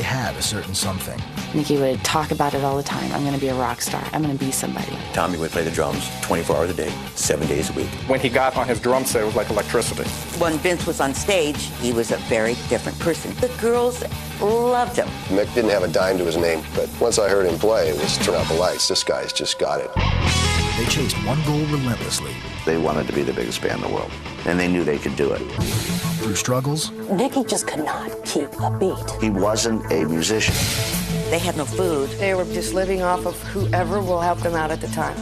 they had a certain something. Nikki would talk about it all the time. I'm going to be a rock star. I'm going to be somebody. Tommy would play the drums 24 hours a day, 7 days a week. When he got on his drum set, it was like electricity. When Vince was on stage, he was a very different person. The girls loved him. Mick didn't have a dime to his name, but once I heard him play, it was turn out the lights. This guy's just got it. They chased one goal relentlessly. They wanted to be the biggest band in the world, and they knew they could do it. Through struggles, Nikki just could not keep a beat. He wasn't a musician. They had no food. They were just living off of whoever will help them out at the time.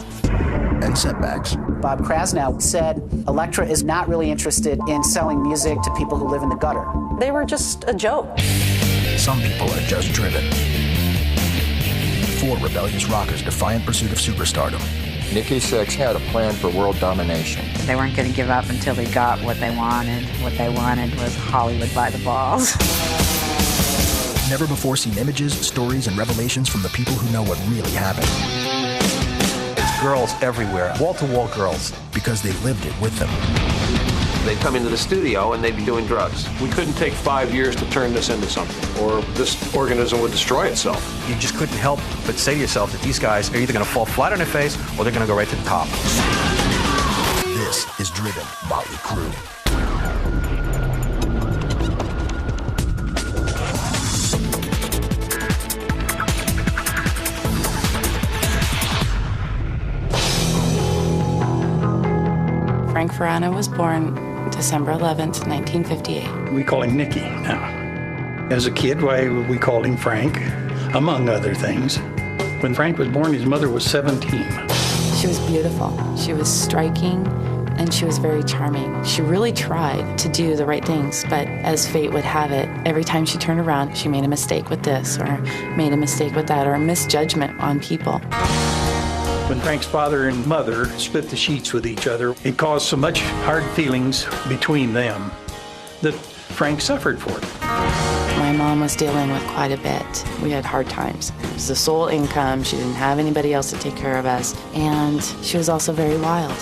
and setbacks. Bob Krasnow said Elektra is not really interested in selling music to people who live in the gutter. They were just a joke. Some people are just driven. Four rebellious rockers' defiant pursuit of superstardom. Nikki Sixx had a plan for world domination. They weren't going to give up until they got what they wanted. What they wanted was Hollywood by the balls. Never before seen images, stories, and revelations from the people who know what really happened. It's girls everywhere, wall-to-wall girls. Because they lived it with them. They'd come into the studio and they'd be doing drugs. We couldn't take 5 years to turn this into something, or this organism would destroy itself. You just couldn't help but say to yourself that these guys are either going to fall flat on their face or they're going to go right to the top. This is Driven, Motley Crue. Frank Ferrano was born December 11th, 1958. We call him Nikki now. As a kid, we called him Frank, among other things. When Frank was born, his mother was 17. She was beautiful. She was striking, and she was very charming. She really tried to do the right things, but as fate would have it, every time she turned around, she made a mistake with this, or made a mistake with that, or a misjudgment on people. When Frank's father and mother split the sheets with each other, it caused so much hard feelings between them that Frank suffered for it. My mom was dealing with quite a bit. We had hard times. It was the sole income. She didn't have anybody else to take care of us. And she was also very wild.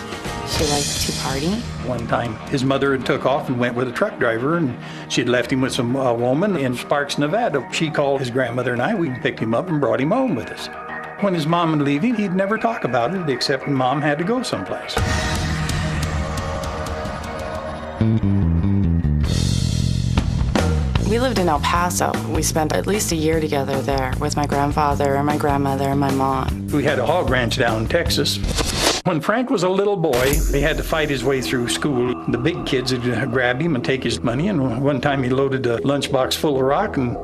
She liked to party. One time, his mother had took off and went with a truck driver, and she'd left him with some woman in Sparks, Nevada. She called his grandmother and I. We picked him up and brought him home with us. When his mom would leave him, he'd never talk about it, except when Mom had to go someplace. We lived in El Paso. We spent at least a year together there with my grandfather and my grandmother and my mom. We had a hog ranch down in Texas. When Frank was a little boy, he had to fight his way through school. The big kids would grab him and take his money, and one time he loaded a lunchbox full of rock, and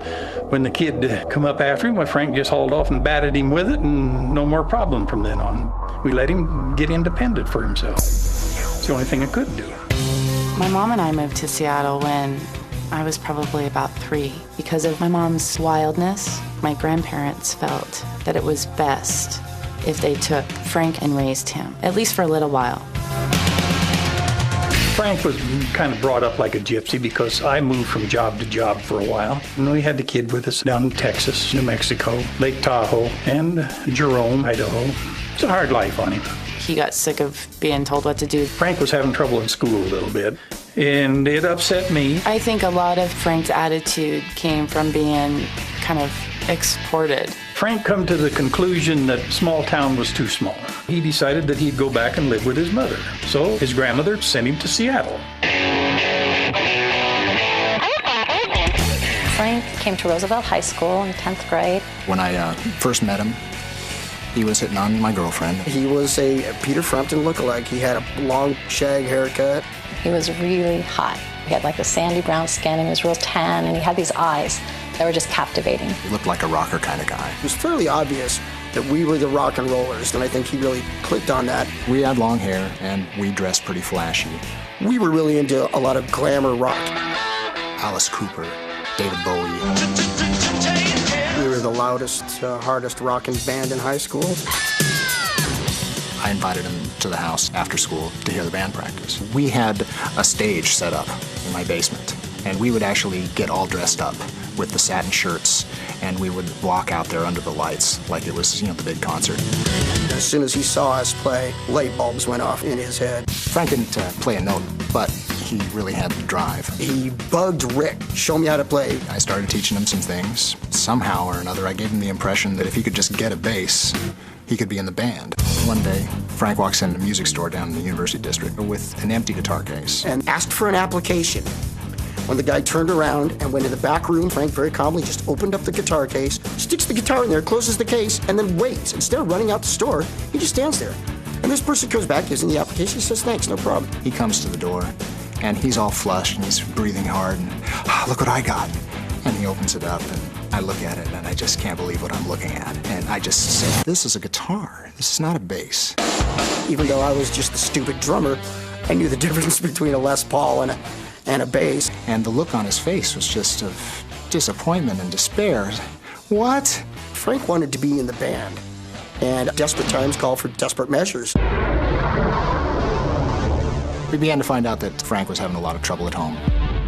when the kid come up after him, Frank just hauled off and batted him with it, and no more problem from then on. We let him get independent for himself. It's the only thing I could do. My mom and I moved to Seattle when I was probably about 3. Because of my mom's wildness, my grandparents felt that it was best if they took Frank and raised him, at least for a little while. Frank was kind of brought up like a gypsy because I moved from job to job for a while. And we had the kid with us down in Texas, New Mexico, Lake Tahoe, and Jerome, Idaho. It's a hard life on him. He got sick of being told what to do. Frank was having trouble in school a little bit, and it upset me. I think a lot of Frank's attitude came from being kind of exported. Frank come to the conclusion that small town was too small. He decided that he'd go back and live with his mother. So his grandmother sent him to Seattle. Frank came to Roosevelt High School in 10th grade. When I first met him, he was hitting on my girlfriend. He was a Peter Frampton lookalike. He had a long shag haircut. He was really hot. He had like the sandy brown skin and he was real tan, and he had these eyes that were just captivating. He looked like a rocker kind of guy. It was fairly obvious that we were the rock and rollers, and I think he really clicked on that. We had long hair and we dressed pretty flashy. We were really into a lot of glamour rock. Alice Cooper, David Bowie. We were the loudest, hardest rocking band in high school. I invited him to the house after school to hear the band practice. We had a stage set up in my basement, and we would actually get all dressed up with the satin shirts, and we would walk out there under the lights like it was, the big concert. As soon as he saw us play, light bulbs went off in his head. Frank didn't play a note, but he really had the drive. He bugged Rick, show me how to play. I started teaching him some things. Somehow or another, I gave him the impression that if he could just get a bass, he could be in the band. One day, Frank walks in a music store down in the University District with an empty guitar case. And asked for an application. When the guy turned around and went in the back room, Frank very calmly just opened up the guitar case, sticks the guitar in there, closes the case, and then waits. Instead of running out the store, he just stands there. And this person comes back, gives him the application, he says, thanks, no problem. He comes to the door, and he's all flushed, and he's breathing hard, and look what I got. And he opens it up, and I look at it, and I just can't believe what I'm looking at. And I just say, this is a guitar. This is not a bass. Even though I was just the stupid drummer, I knew the difference between a Les Paul and a bass. And the look on his face was just of disappointment and despair. What? Frank wanted to be in the band, and desperate times call for desperate measures. We began to find out that Frank was having a lot of trouble at home.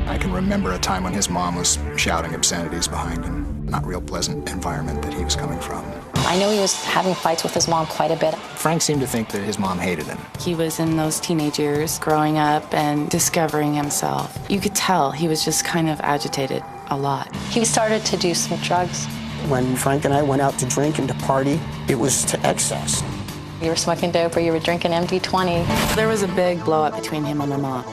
I can remember a time when his mom was shouting obscenities behind him. Not real pleasant environment that he was coming from. I know he was having fights with his mom quite a bit. Frank seemed to think that his mom hated him. He was in those teenage years, growing up and discovering himself. You could tell he was just kind of agitated a lot. He started to do some drugs. When Frank and I went out to drink and to party, it was to excess. You were smoking dope or you were drinking MD-20. There was a big blow up between him and my mom,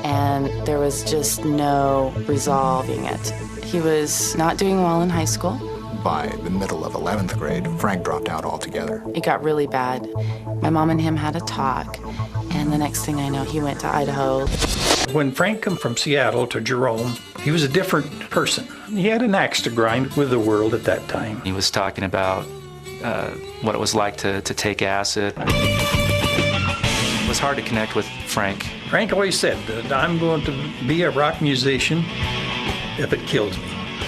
and there was just no resolving it. He was not doing well in high school. By the middle of 11th grade, Frank dropped out altogether. It got really bad. My mom and him had a talk, and the next thing I know, he went to Idaho. When Frank came from Seattle to Jerome, he was a different person. He had an axe to grind with the world at that time. He was talking about what it was like to take acid. It was hard to connect with Frank. Frank always said that I'm going to be a rock musician if it kills me.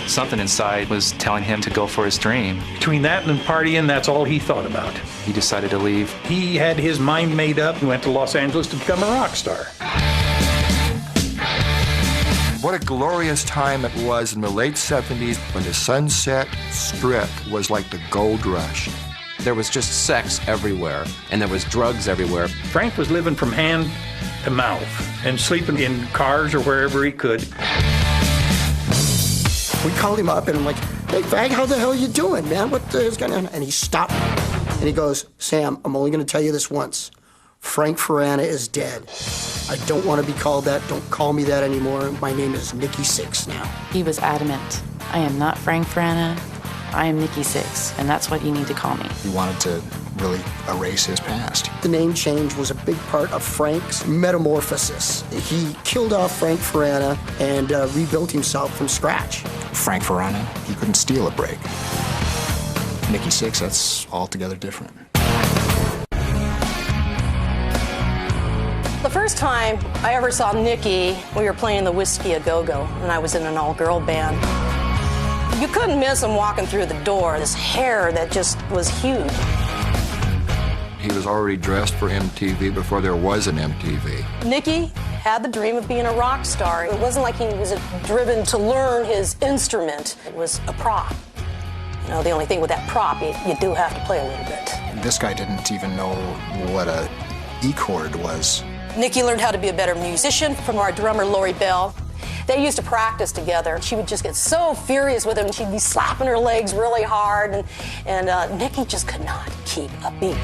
Something inside was telling him to go for his dream. Between that and partying, that's all he thought about. He decided to leave. He had his mind made up and went to Los Angeles to become a rock star. What a glorious time it was in the late 70s when the Sunset Strip was like the gold rush. There was just sex everywhere, and there was drugs everywhere. Frank was living from hand to mouth and sleeping in cars or wherever he could. We called him up and I'm like, hey, Fag, how the hell are you doing, man? What the hell's going on? And he stopped and he goes, Sam, I'm only going to tell you this once. Frank Farana is dead. I don't want to be called that. Don't call me that anymore. My name is Nikki Sixx now. He was adamant. I am not Frank Farana. I am Nikki Sixx, and that's what you need to call me. He wanted to really erase his past. The name change was a big part of Frank's metamorphosis. He killed off Frank Farana and rebuilt himself from scratch. Frank Farana, he couldn't steal a break. Nikki Sixx, that's altogether different. The first time I ever saw Nikki, we were playing the Whiskey A Go-Go, and I was in an all-girl band. You couldn't miss him walking through the door, this hair that just was huge. He was already dressed for MTV before there was an MTV. Nikki had the dream of being a rock star. It wasn't like he was driven to learn his instrument. It was a prop. You know, the only thing with that prop, you do have to play a little bit. This guy didn't even know what a E chord was. Nikki learned how to be a better musician from our drummer, Lori Bell. They used to practice together. She would just get so furious with him. She'd be slapping her legs really hard, and Nikki just could not keep a beat.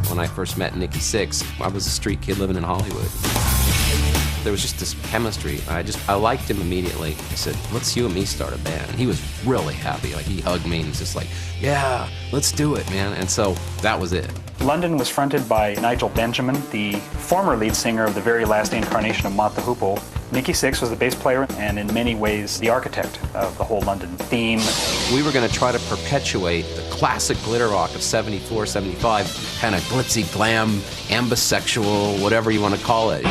When I first met Nikki Sixx, I was a street kid living in Hollywood. There was just this chemistry. I liked him immediately. I said, let's you and me start a band. And he was really happy. Like, he hugged me and he's just like, yeah, let's do it, man. And so that was it. London was fronted by Nigel Benjamin, the former lead singer of the very last incarnation of Motley Crue. Nikki Sixx was the bass player and in many ways the architect of the whole London theme. We were going to try to perpetuate the classic glitter rock of 74, 75, kind of glitzy, glam, ambisexual, whatever you want to call it.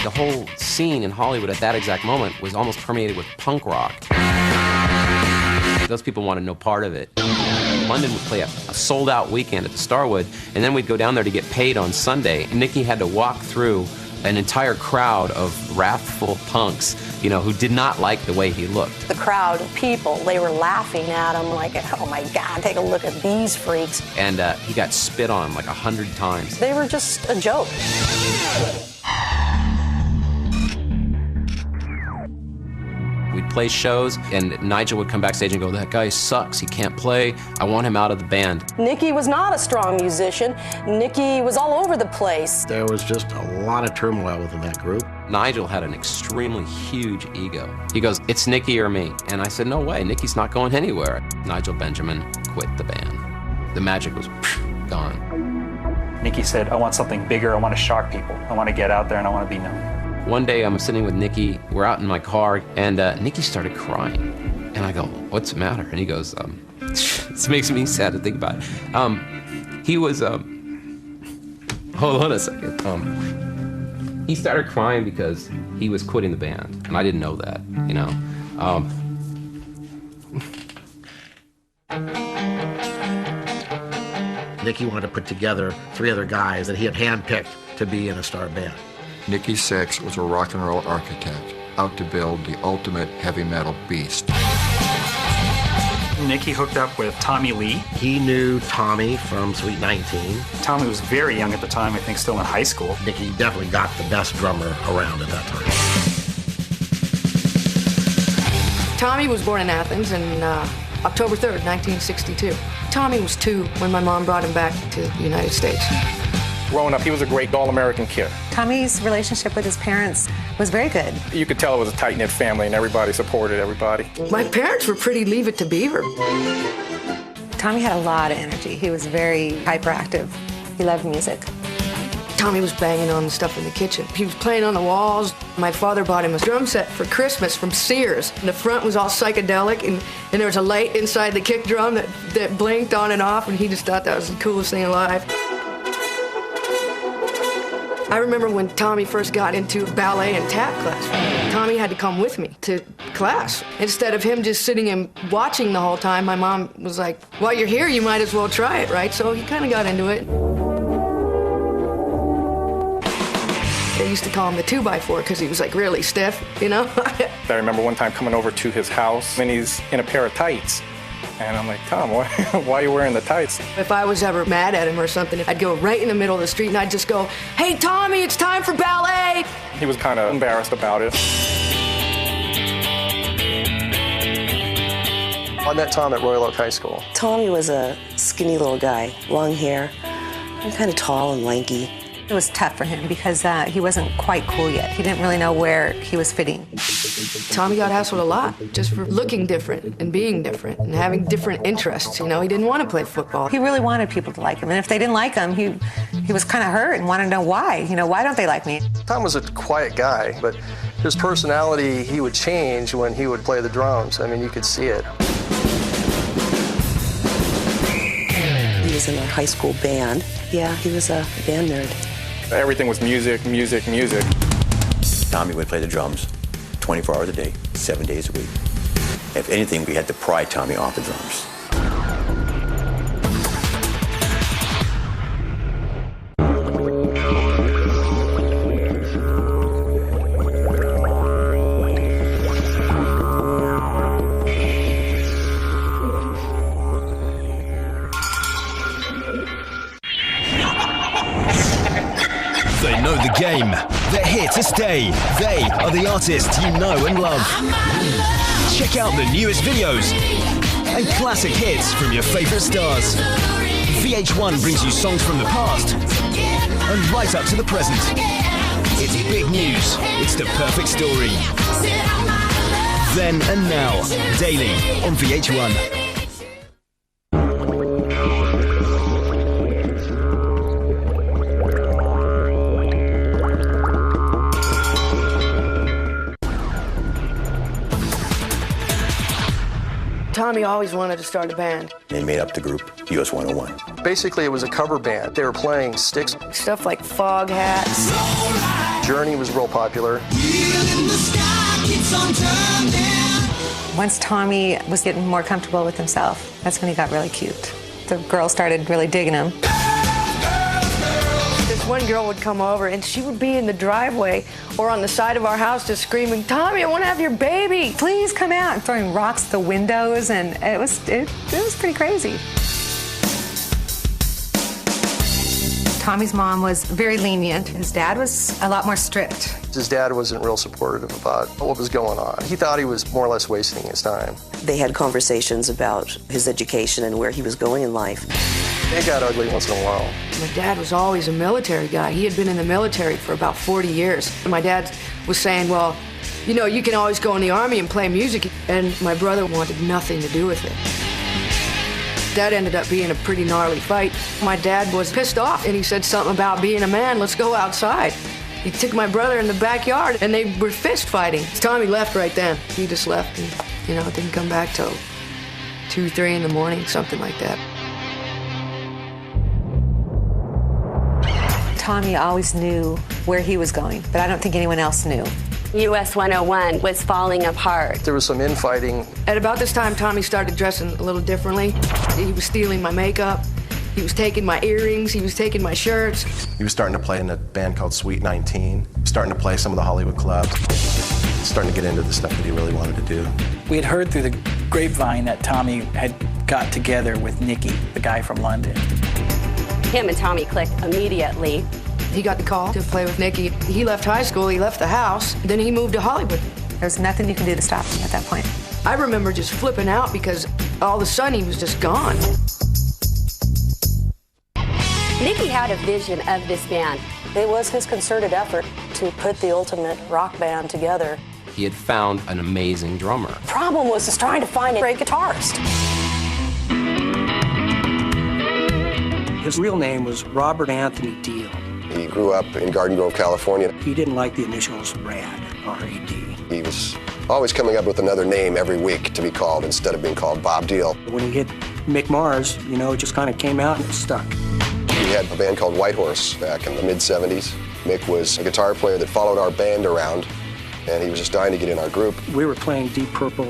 The whole scene in Hollywood at that exact moment was almost permeated with punk rock. Those people wanted no part of it. London would play a sold-out weekend at the Starwood, and then we'd go down there to get paid on Sunday. Nikki had to walk through an entire crowd of wrathful punks, you know, who did not like the way he looked. The crowd of people, they were laughing at him like, oh my God, take a look at these freaks. And he got spit on like 100 times. They were just a joke. We'd play shows, and Nigel would come backstage and go, that guy sucks, he can't play, I want him out of the band. Nikki was not a strong musician. Nikki was all over the place. There was just a lot of turmoil within that group. Nigel had an extremely huge ego. He goes, it's Nikki or me. And I said, no way, Nikki's not going anywhere. Nigel Benjamin quit the band. The magic was gone. Nikki said, I want something bigger, I want to shock people. I want to get out there and I want to be known. One day I'm sitting with Nikki, we're out in my car, and Nikki started crying. And I go, what's the matter? And he goes, this makes me sad to think about it. He was, hold on a second. He started crying because he was quitting the band, and I didn't know that, you know. Nikki wanted to put together 3 other guys that he had handpicked to be in a star band. Nikki Sixx was a rock and roll architect, out to build the ultimate heavy metal beast. Nikki hooked up with Tommy Lee. He knew Tommy from Sweet 19. Tommy was very young at the time, I think still in high school. Nikki definitely got the best drummer around at that time. Tommy was born in Athens on October 3rd, 1962. Tommy was 2 when my mom brought him back to the United States. Growing up, he was a great all-American kid. Tommy's relationship with his parents was very good. You could tell it was a tight-knit family and everybody supported everybody. My parents were pretty Leave It to Beaver. Tommy had a lot of energy. He was very hyperactive. He loved music. Tommy was banging on the stuff in the kitchen. He was playing on the walls. My father bought him a drum set for Christmas from Sears. And the front was all psychedelic, and there was a light inside the kick drum that blinked on and off, and he just thought that was the coolest thing alive. I remember when Tommy first got into ballet and tap class. Tommy had to come with me to class. Instead of him just sitting and watching the whole time, my mom was like, while you're here, you might as well try it, right? So he kind of got into it. They used to call him the 2x4 because he was like really stiff, you know? I remember one time coming over to his house and he's in a pair of tights. And I'm like, Tom, why are you wearing the tights? If I was ever mad at him or something, I'd go right in the middle of the street and I'd just go, hey, Tommy, it's time for ballet. He was kind of embarrassed about it. I met Tom at Royal Oak High School. Tommy was a skinny little guy, long hair, and kind of tall and lanky. It was tough for him because he wasn't quite cool yet. He didn't really know where he was fitting. Tommy got hassled a lot just for looking different and being different and having different interests. You know, he didn't want to play football. He really wanted people to like him. And if they didn't like him, he was kind of hurt and wanted to know why. You know, why don't they like me? Tom was a quiet guy, but his personality, he would change when he would play the drums. I mean, you could see it. He was in our high school band. Yeah, he was a band nerd. Everything was music, music, music. Tommy would play the drums 24 hours a day, 7 days a week. If anything, we had to pry Tommy off the drums. They know the game. They're here to stay. They are the artists you know and love. Check out the newest videos and classic hits from your favorite stars. VH1 brings you songs from the past and right up to the present. It's big news. It's the perfect story. Then and now, daily on VH1. Tommy always wanted to start a band. They made up the group US 101. Basically, it was a cover band. They were playing Styx. Stuff like Fog Hats. Journey was real popular. Once Tommy was getting more comfortable with himself, that's when he got really cute. The girls started really digging him. This one girl would come over, and she would be in the driveway or on the side of our house just screaming, "Tommy, I want to have your baby. Please come out," and throwing rocks at the windows, and it was pretty crazy. Tommy's mom was very lenient. His dad was a lot more strict. His dad wasn't real supportive about what was going on. He thought he was more or less wasting his time. They had conversations about his education and where he was going in life. It got ugly once in a while. My dad was always a military guy. He had been in the military for about 40 years. My dad was saying, well, you know, you can always go in the Army and play music. And my brother wanted nothing to do with it. That ended up being a pretty gnarly fight. My dad was pissed off, and he said something about being a man, let's go outside. He took my brother in the backyard, and they were fist fighting. Tommy left right then. He just left, and, you know, didn't come back till 2, 3 in the morning, something like that. Tommy always knew where he was going, but I don't think anyone else knew. US 101 was falling apart. There was some infighting. At about this time, Tommy started dressing a little differently. He was stealing my makeup. He was taking my earrings. He was taking my shirts. He was starting to play in a band called Sweet 19, starting to play some of the Hollywood clubs, starting to get into the stuff that he really wanted to do. We had heard through the grapevine that Tommy had got together with Nikki, the guy from London. Him and Tommy clicked immediately. He got the call to play with Nikki. He left high school, he left the house, then he moved to Hollywood. There's nothing you can do to stop him at that point. I remember just flipping out because all of a sudden he was just gone. Nikki had a vision of this band. It was his concerted effort to put the ultimate rock band together. He had found an amazing drummer. The problem was just trying to find a great guitarist. His real name was Robert Anthony Deal. He grew up in Garden Grove, California. He didn't like the initials RAD, R-A-D. He was always coming up with another name every week to be called instead of being called Bob Deal. When he hit Mick Mars, you know, it just kind of came out and it stuck. We had a band called Whitehorse back in the mid-'70s. Mick was a guitar player that followed our band around, and he was just dying to get in our group. We were playing Deep Purple,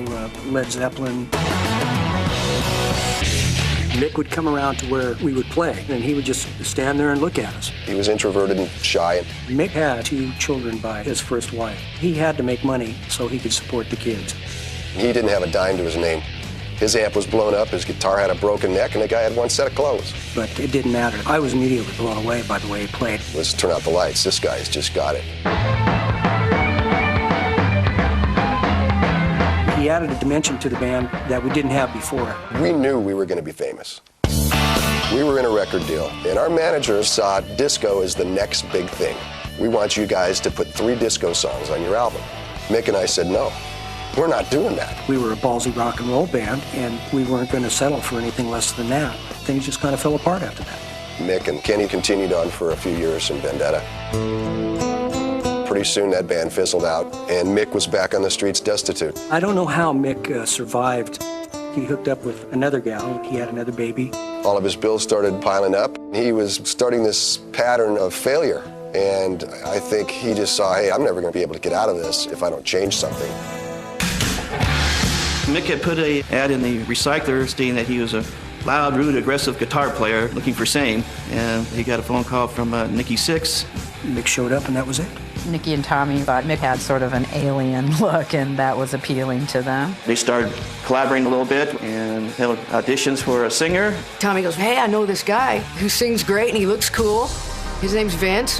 Led Zeppelin. Mick would come around to where we would play, and he would just stand there and look at us. He was introverted and shy. Mick had 2 children by his first wife. He had to make money so he could support the kids. He didn't have a dime to his name. His amp was blown up, his guitar had a broken neck, and the guy had 1 set of clothes. But it didn't matter. I was immediately blown away by the way he played. Let's turn out the lights. This guy's just got it. He added a dimension to the band that we didn't have before. We knew we were going to be famous. We were in a record deal, and our managers saw disco as the next big thing. We want you guys to put 3 disco songs on your album. Mick and I said, no, we're not doing that. We were a ballsy rock and roll band, and we weren't going to settle for anything less than that. Things just kind of fell apart after that. Mick and Kenny continued on for a few years in Vendetta. Pretty soon that band fizzled out, and Mick was back on the streets destitute. I don't know how Mick survived. He hooked up with another gal. He had another baby. All of his bills started piling up. He was starting this pattern of failure, and I think he just saw, hey, I'm never going to be able to get out of this if I don't change something. Mick had put an ad in the recycler stating that he was a loud, rude, aggressive guitar player looking for same, and he got a phone call from Nikki Sixx. Mick showed up, and that was it. Nikki and Tommy thought Mick had sort of an alien look, and that was appealing to them. They started collaborating a little bit and held auditions for a singer. Tommy goes, hey, I know this guy who sings great and he looks cool. His name's Vince.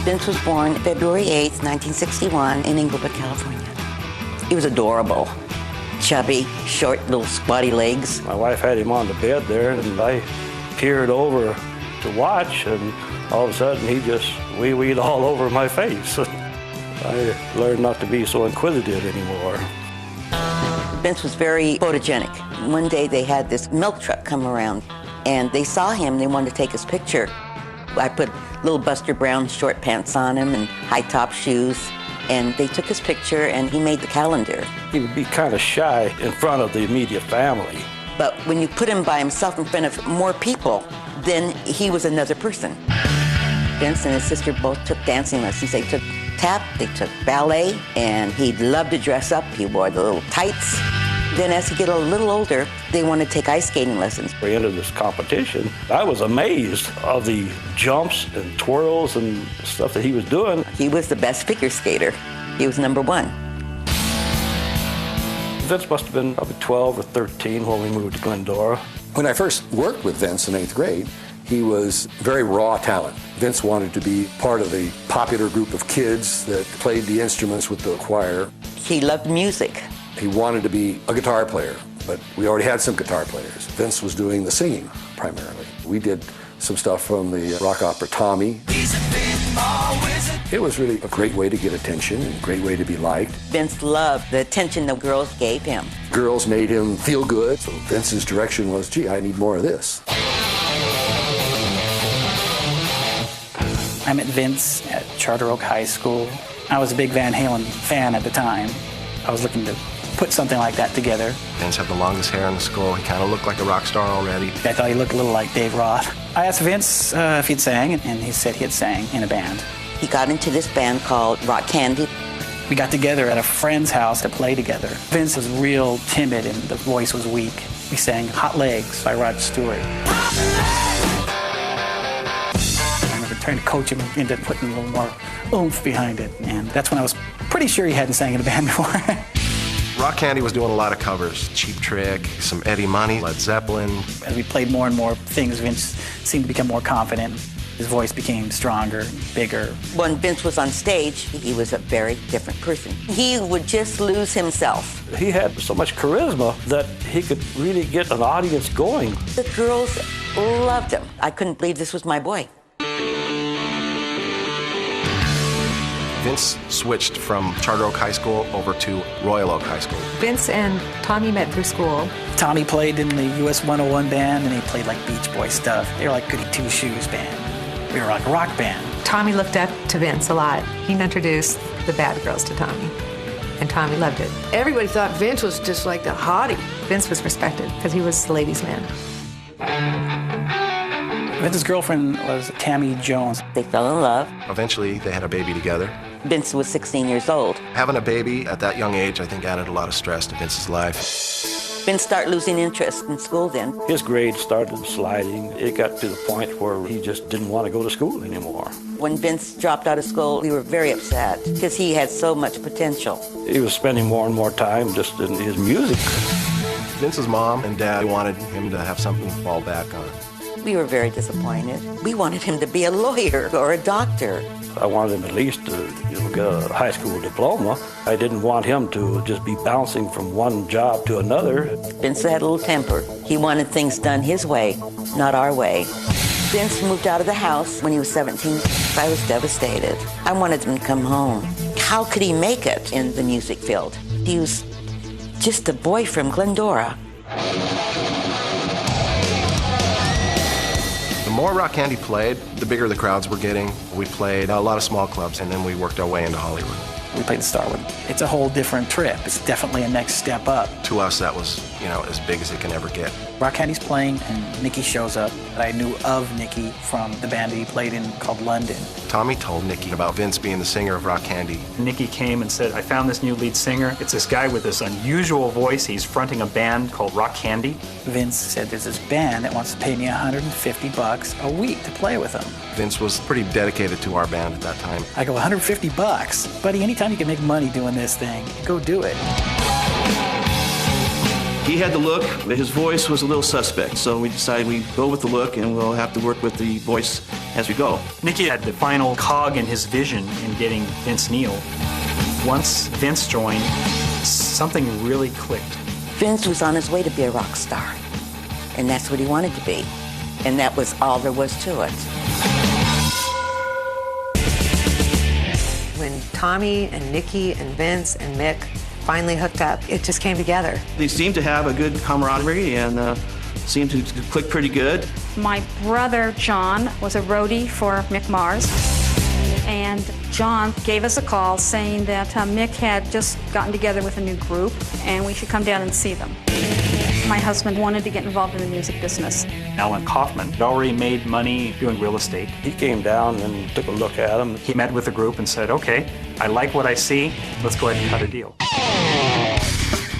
Vince was born February 8th, 1961 in Inglewood, California. He was adorable. Chubby, short, little squatty legs. My wife had him on the bed there, and I peered over to watch, and all of a sudden he just wee-weed all over my face. I learned not to be so inquisitive anymore. Vince was very photogenic. One day they had this milk truck come around, and they saw him, they wanted to take his picture. I put little Buster Brown short pants on him and high-top shoes, and they took his picture, and he made the calendar. He would be kind of shy in front of the immediate family. But when you put him by himself in front of more people, then he was another person. Vince and his sister both took dancing lessons. They took tap, they took ballet, and he loved to dress up. He wore the little tights. Then as he got a little older, they wanted to take ice skating lessons. We entered this competition. I was amazed of the jumps and twirls and stuff that he was doing. He was the best figure skater. He was number one. Vince must have been probably 12 or 13 when we moved to Glendora. When I first worked with Vince in 8th grade, he was very raw talent. Vince wanted to be part of the popular group of kids that played the instruments with the choir. He loved music. He wanted to be a guitar player, but we already had some guitar players. Vince was doing the singing primarily. We did some stuff from the rock opera Tommy. It was really a great way to get attention and a great way to be liked. Vince loved the attention the girls gave him. Girls made him feel good, so Vince's direction was, gee, I need more of this. I met Vince at Charter Oak High School. I was a big Van Halen fan at the time. I was looking to put something like that together. Vince had the longest hair in the school. He kind of looked like a rock star already. I thought he looked a little like Dave Roth. I asked Vince if he'd sang, and he said he had sang in a band. He got into this band called Rock Candy. We got together at a friend's house to play together. Vince was real timid and the voice was weak. We sang Hot Legs by Rod Stewart. I remember trying to coach him into putting a little more oomph behind it, and that's when I was pretty sure he hadn't sang in a band before. Rock Candy was doing a lot of covers. Cheap Trick, some Eddie Money, Led Zeppelin. As we played more and more things, Vince seemed to become more confident. His voice became stronger, bigger. When Vince was on stage, he was a very different person. He would just lose himself. He had so much charisma that he could really get an audience going. The girls loved him. I couldn't believe this was my boy. Vince switched from Charter Oak High School over to Royal Oak High School. Vince and Tommy met through school. Tommy played in the US 101 band, and he played like Beach Boy stuff. They were like Goody Two Shoes band. We were like a rock band. Tommy looked up to Vince a lot. He introduced the Bad Girls to Tommy, and Tommy loved it. Everybody thought Vince was just like the hottie. Vince was respected because he was the ladies' man. Vince's girlfriend was Tammy Jones. They fell in love. Eventually, they had a baby together. Vince was 16 years old. Having a baby at that young age, I think, added a lot of stress to Vince's life. Vince started losing interest in school then. His grades started sliding. It got to the point where he just didn't want to go to school anymore. When Vince dropped out of school, we were very upset because he had so much potential. He was spending more and more time just in his music. Vince's mom and dad wanted him to have something to fall back on. We were very disappointed. We wanted him to be a lawyer or a doctor. I wanted him at least to get a high school diploma. I didn't want him to just be bouncing from one job to another. Vince had a little temper. He wanted things done his way, not our way. Vince moved out of the house when he was 17. I was devastated. I wanted him to come home. How could he make it in the music field? He was just a boy from Glendora. The more Rock Candy played, the bigger the crowds were getting. We played a lot of small clubs, and then we worked our way into Hollywood. We played the Starwood. It's a whole different trip. It's definitely a next step up. To us, that was, as big as it can ever get. Rock Candy's playing, and Nikki shows up. I knew of Nikki from the band that he played in called London. Tommy told Nikki about Vince being the singer of Rock Candy. Nikki came and said, I found this new lead singer. It's this guy with this unusual voice. He's fronting a band called Rock Candy. Vince said, there's this band that wants to pay me $150 a week to play with them. Vince was pretty dedicated to our band at that time. I go, $150? Buddy, anytime you can make money doing this thing, go do it. He had the look, but his voice was a little suspect, so we decided we go with the look and we'll have to work with the voice as we go. Nikki had the final cog in his vision in getting Vince Neil. Once Vince joined, something really clicked. Vince was on his way to be a rock star, and that's what he wanted to be, and that was all there was to it. When Tommy and Nikki and Vince and Mick finally hooked up, it just came together. They seemed to have a good camaraderie and seemed to click pretty good. My brother, John, was a roadie for Mick Mars. And John gave us a call saying that Mick had just gotten together with a new group and we should come down and see them. My husband wanted to get involved in the music business. Alan Kaufman had already made money doing real estate. He came down and took a look at him. He met with the group and said, okay, I like what I see. Let's go ahead and cut a deal.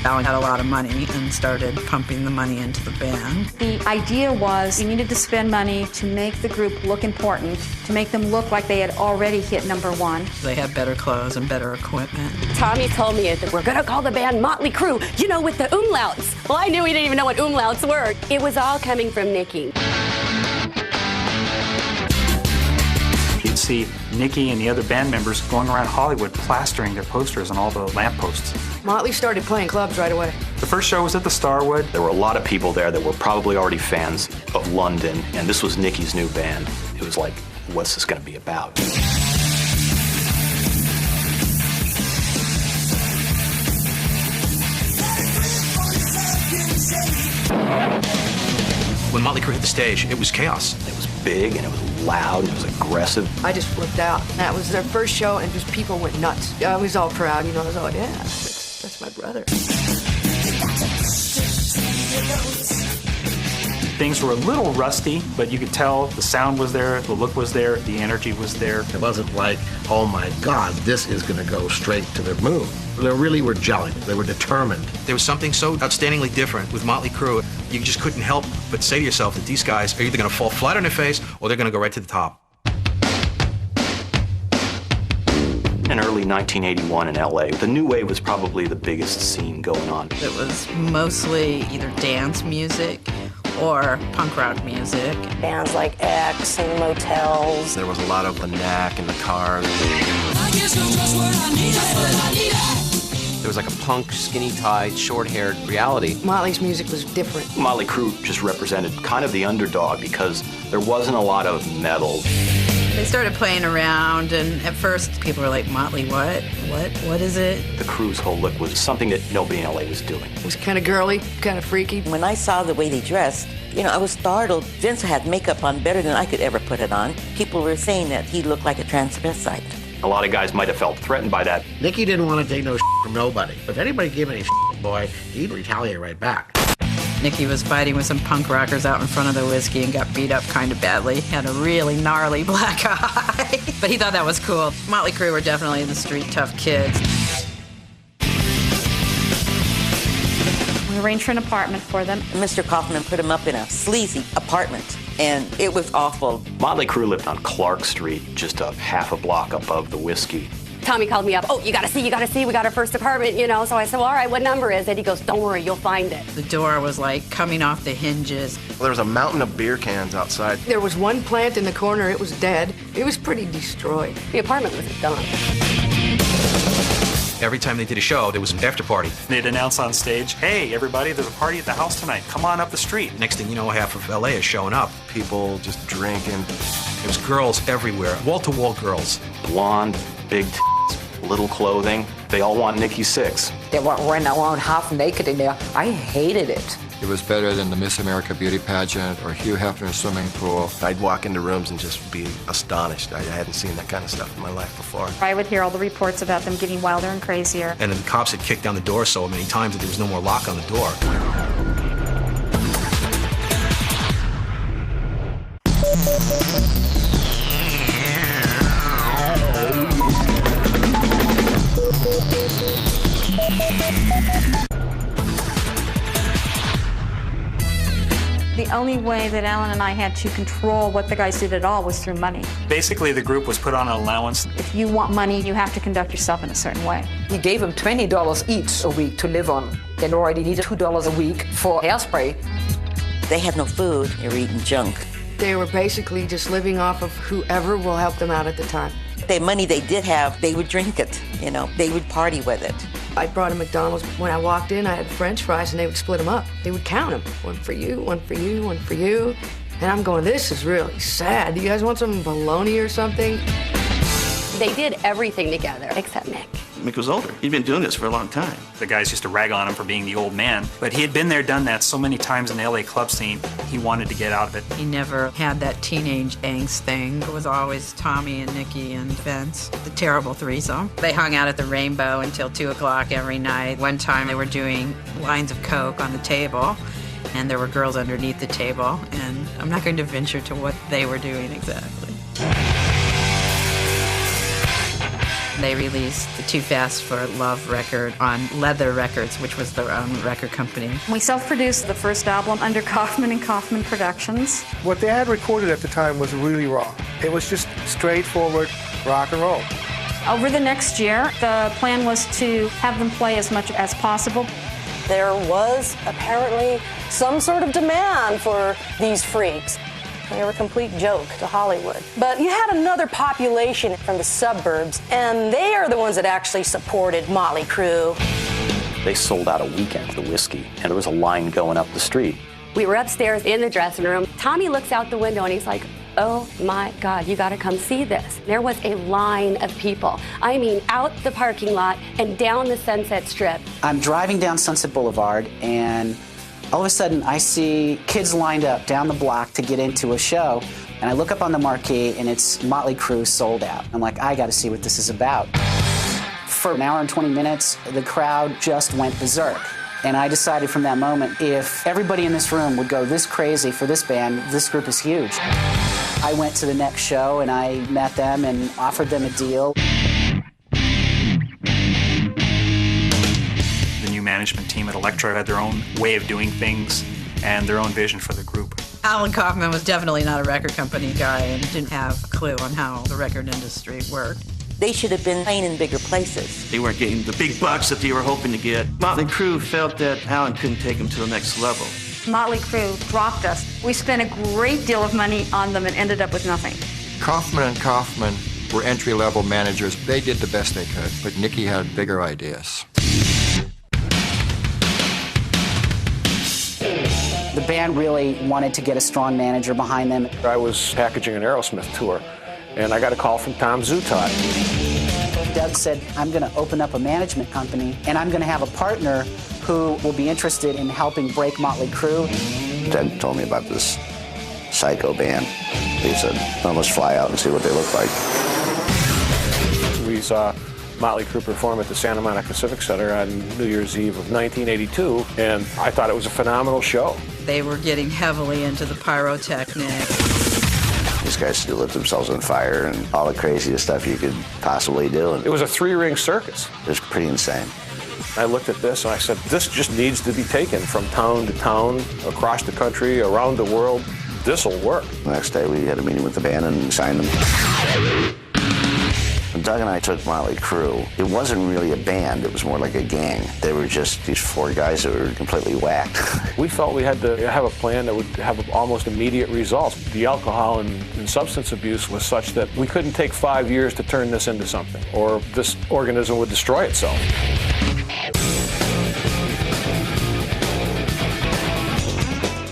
Alan had a lot of money and started pumping the money into the band. The idea was we needed to spend money to make the group look important, to make them look like they had already hit #1. They had better clothes and better equipment. Tommy told me that we're gonna call the band Motley Crue, you know, with the umlauts. Well, I knew he didn't even know what umlauts were. It was all coming from Nikki. You'd see Nikki and the other band members going around Hollywood plastering their posters on all the lampposts. Motley started playing clubs right away. The first show was at the Starwood. There were a lot of people there that were probably already fans of London, and this was Nikki's new band. It was like, what's this going to be about? When Motley Crue hit the stage, it was chaos. It was big, and it was loud, and it was aggressive. I just flipped out. That was their first show, and just people went nuts. I was all proud, you know. I was like, yeah, that's my brother. Things were a little rusty, but you could tell the sound was there, the look was there, the energy was there. It wasn't like, oh my God, this is going to go straight to the moon. They really were gelling. They were determined. There was something so outstandingly different with Motley Crue. You just couldn't help but say to yourself that these guys are either going to fall flat on their face or they're going to go right to the top. In early 1981 in LA, the new wave was probably the biggest scene going on. It was mostly either dance music or punk rock music. Bands like X and Motels. There was a lot of the knack in the cars. There was like a punk, skinny-tied, short-haired reality. Motley's music was different. Motley Crue just represented kind of the underdog because there wasn't a lot of metal. They started playing around, and at first people were like, Motley, what? What is it? The Crue's whole look was something that nobody in LA was doing. It was kind of girly, kind of freaky. When I saw the way they dressed, you know, I was startled. Vince had makeup on better than I could ever put it on. People were saying that he looked like a transvestite. A lot of guys might have felt threatened by that. Nicky didn't want to take no from nobody. If anybody gave him any boy, he'd retaliate right back. Nicky was fighting with some punk rockers out in front of the whiskey and got beat up kind of badly. Had a really gnarly black eye. But he thought that was cool. Motley Crue were definitely the street tough kids. We arranged for an apartment for them. Mr. Kaufman put him up in a sleazy apartment, and it was awful. Motley Crue lived on Clark Street, just a half a block above the whiskey. Tommy called me up. Oh, you gotta see, we got our first apartment, you know. So I said, well, all right, what number is it? He goes, don't worry, you'll find it. The door was like coming off the hinges. Well, there was a mountain of beer cans outside. There was one plant in the corner. It was dead. It was pretty destroyed. The apartment was done. Every time they did a show, there was an after party. They'd announce on stage, hey, everybody, there's a party at the house tonight. Come on up the street. Next thing you know, half of LA is showing up. People just drinking. There was girls everywhere, wall-to-wall girls. Blonde, big little clothing. They all want Nikki Sixx. They weren't running around half naked in there. I hated it. It was better than the Miss America beauty pageant or Hugh Hefner swimming pool. I'd walk into rooms and just be astonished. I hadn't seen that kind of stuff in my life before. I would hear all the reports about them getting wilder and crazier. And then the cops had kicked down the door so many times that there was no more lock on the door. The only way that Alan and I had to control what the guys did at all was through money. Basically, the group was put on an allowance. If you want money, you have to conduct yourself in a certain way. He gave them $20 each a week to live on. They already needed $2 a week for hairspray. They had no food. They were eating junk. They were basically just living off of whoever will help them out at the time. The money they did have, they would drink it, you know. They would party with it. I brought a McDonald's. When I walked in, I had French fries, and they would split them up. They would count them. One for you, one for you, one for you. And I'm going, this is really sad. Do you guys want some bologna or something? They did everything together, except Mick. Mick was older. He'd been doing this for a long time. The guys used to rag on him for being the old man, but he had been there, done that so many times in the LA club scene, he wanted to get out of it. He never had that teenage angst thing. It was always Tommy and Nikki and Vince, the terrible threesome. They hung out at the Rainbow until 2 o'clock every night. One time they were doing lines of Coke on the table, and there were girls underneath the table, and I'm not going to venture to what they were doing exactly. They released the Too Fast for Love record on Leather Records, which was their own record company. We self-produced the first album under Kaufman and Kaufman Productions. What they had recorded at the time was really raw. It was just straightforward rock and roll. Over the next year, the plan was to have them play as much as possible. There was apparently some sort of demand for these freaks. They were a complete joke to Hollywood. But you had another population from the suburbs, and they are the ones that actually supported Motley Crue. They sold out a weekend of the whiskey, and there was a line going up the street. We were upstairs in the dressing room. Tommy looks out the window and he's like, oh my God, you gotta come see this. There was a line of people. I mean, out the parking lot and down the Sunset Strip. I'm driving down Sunset Boulevard, and all of a sudden I see kids lined up down the block to get into a show, and I look up on the marquee and it's Motley Crue sold out. I'm like, I gotta see what this is about. For an hour and 20 minutes, the crowd just went berserk. And I decided from that moment, if everybody in this room would go this crazy for this band, this group is huge. I went to the next show and I met them and offered them a deal. The new management team at Elektra had their own way of doing things and their own vision for the group. Alan Kaufman was definitely not a record company guy and didn't have a clue on how the record industry worked. They should have been playing in bigger places. They weren't getting the big bucks that they were hoping to get. Motley Crue felt that Alan couldn't take them to the next level. Motley Crue dropped us. We spent a great deal of money on them and ended up with nothing. Kaufman and Kaufman were entry-level managers. They did the best they could, but Nikki had bigger ideas. The band really wanted to get a strong manager behind them. I was packaging an Aerosmith tour, and I got a call from Tom Zutaut. Doug said, I'm going to open up a management company, and I'm going to have a partner who will be interested in helping break Motley Crue. Doug told me about this psycho band. He said, well, let's fly out and see what they look like. We saw Motley Crue perform at the Santa Monica Civic Center on New Year's Eve of 1982, and I thought it was a phenomenal show. They were getting heavily into the pyrotechnic. These guys still lit themselves on fire and all the craziest stuff you could possibly do. And it was a three-ring circus. It was pretty insane. I looked at this and I said, this just needs to be taken from town to town, across the country, around the world. This'll work. The next day we had a meeting with the band and signed them. When Doug and I took Motley Crue, it wasn't really a band, it was more like a gang. They were just these four guys that were completely whacked. We felt we had to have a plan that would have almost immediate results. The alcohol and substance abuse was such that we couldn't take 5 years to turn this into something, or this organism would destroy itself.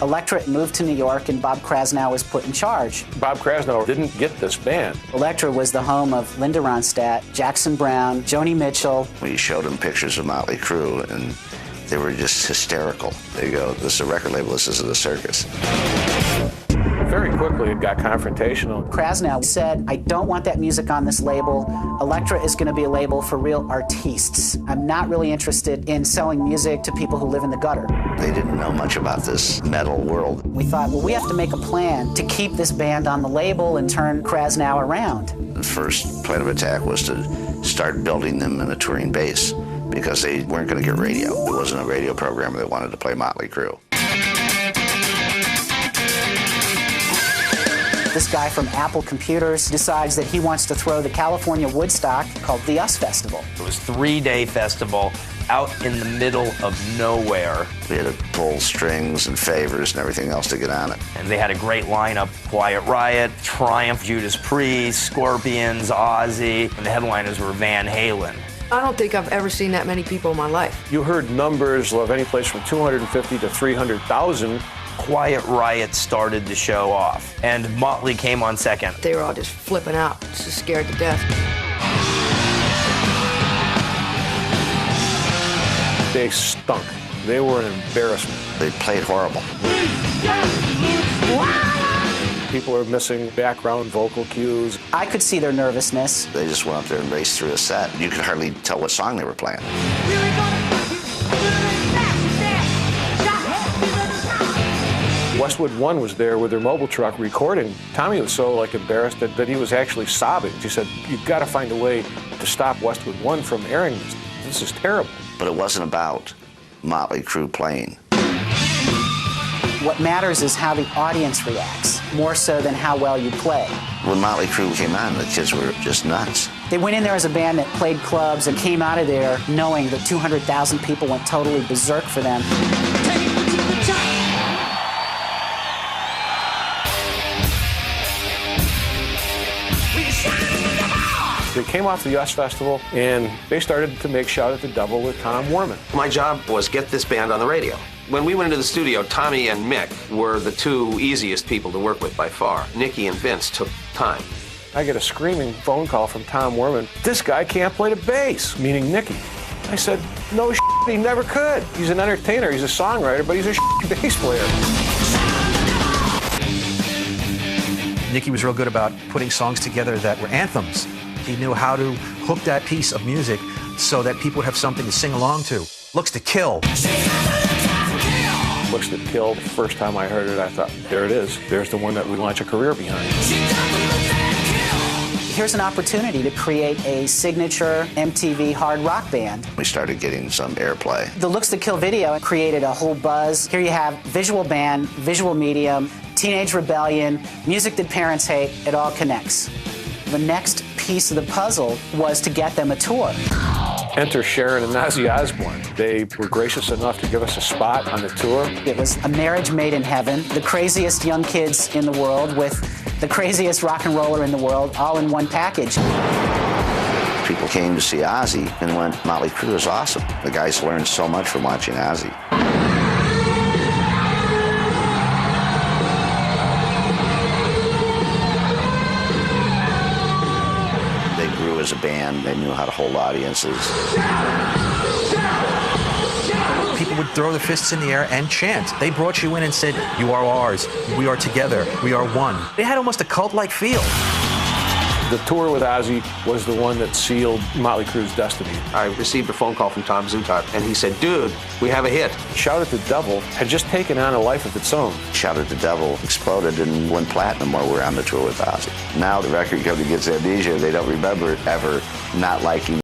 Elektra moved to New York, and Bob Krasnow was put in charge. Bob Krasnow didn't get this band. Elektra was the home of Linda Ronstadt, Jackson Browne, Joni Mitchell. We showed them pictures of Motley Crue, and they were just hysterical. They go, this is a record label, this isn't a circus. Very quickly, it got confrontational. Krasnow said, I don't want that music on this label. Elektra is going to be a label for real artistes. I'm not really interested in selling music to people who live in the gutter. They didn't know much about this metal world. We thought, well, we have to make a plan to keep this band on the label and turn Krasnow around. The first plan of attack was to start building them in a touring base because they weren't going to get radio. It wasn't a radio programmer that wanted to play Motley Crue. This guy from Apple Computers decides that he wants to throw the California Woodstock called the US Festival. It was a 3-day festival out in the middle of nowhere. We had to pull strings and favors and everything else to get on it. And they had a great lineup: Quiet Riot, Triumph, Judas Priest, Scorpions, Ozzy, and the headliners were Van Halen. I don't think I've ever seen that many people in my life. You heard numbers of any place from 250 to 300,000. Quiet Riot started the show off, and Motley came on second. They were all just flipping out, just scared to death. They stunk. They were an embarrassment. They played horrible. People are missing background vocal cues. I could see their nervousness. They just went up there and raced through a set. You could hardly tell what song they were playing. Westwood One was there with their mobile truck recording. Tommy was so embarrassed that he was actually sobbing. He said, "You've got to find a way to stop Westwood One from airing this. This is terrible." But it wasn't about Motley Crue playing. What matters is how the audience reacts, more so than how well you play. When Motley Crue came on, the kids were just nuts. They went in there as a band that played clubs and came out of there knowing that 200,000 people went totally berserk for them. They came off the US Festival, and they started to make Shout at the Devil with Tom Worman. My job was get this band on the radio. When we went into the studio, Tommy and Mick were the two easiest people to work with by far. Nicky and Vince took time. I get a screaming phone call from Tom Worman. "This guy can't play the bass," meaning Nicky. I said, "No shit, he never could. He's an entertainer, he's a songwriter, but he's a bass player." Nicky was real good about putting songs together that were anthems. He knew how to hook that piece of music so that people would have something to sing along to. Looks to Kill. Looks to Kill, the first time I heard it, I thought, there it is. There's the one that we launch a career behind. Here's an opportunity to create a signature MTV hard rock band. We started getting some airplay. The Looks to Kill video created a whole buzz. Here you have visual band, visual medium, teenage rebellion, music that parents hate. It all connects. The next piece of the puzzle was to get them a tour. Enter Sharon and Ozzy Osbourne. They were gracious enough to give us a spot on the tour. It was a marriage made in heaven. The craziest young kids in the world with the craziest rock and roller in the world, all in one package. People came to see Ozzy and went, Motley Crue is awesome. The guys learned so much from watching Ozzy. As a band, they knew how to hold audiences. People would throw their fists in the air and chant. They brought you in and said, "You are ours. We are together. We are one." It had almost a cult-like feel. The tour with Ozzy was the one that sealed Motley Crue's destiny. I received a phone call from Tom Zutaut, and he said, "Dude, we have a hit." Shout at the Devil had just taken on a life of its own. Shout at the Devil exploded and went platinum while we were on the tour with Ozzy. Now the record company gets amnesia. They don't remember ever not liking